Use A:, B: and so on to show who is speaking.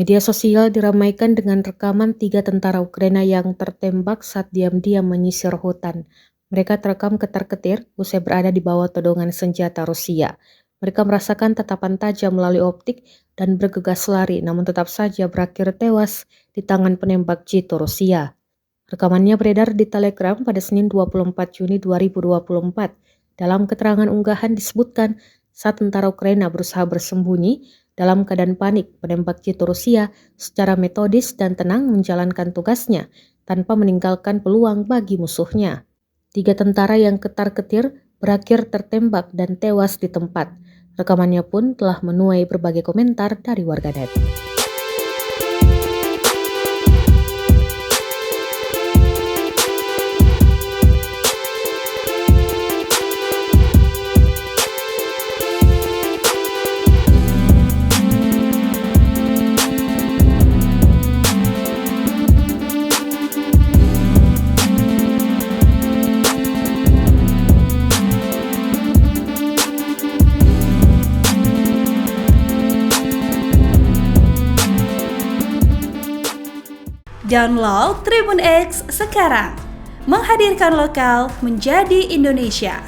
A: Media sosial diramaikan dengan rekaman 3 tentara Ukraina yang tertembak saat diam-diam menyisir hutan. Mereka terekam ketar-ketir usai berada di bawah todongan senjata Rusia. Mereka merasakan tatapan tajam melalui optik dan bergegas lari, namun tetap saja berakhir tewas di tangan penembak jitu Rusia. Rekamannya beredar di Telegram pada Senin 24 Juni 2024. Dalam keterangan unggahan disebutkan saat tentara Ukraina berusaha bersembunyi dalam keadaan panik, penembak jitu Rusia secara metodis dan tenang menjalankan tugasnya tanpa meninggalkan peluang bagi musuhnya. 3 tentara yang ketar-ketir berakhir tertembak dan tewas di tempat. Rekamannya pun telah menuai berbagai komentar dari warganet.
B: Download Tribun X sekarang, menghadirkan lokal menjadi Indonesia.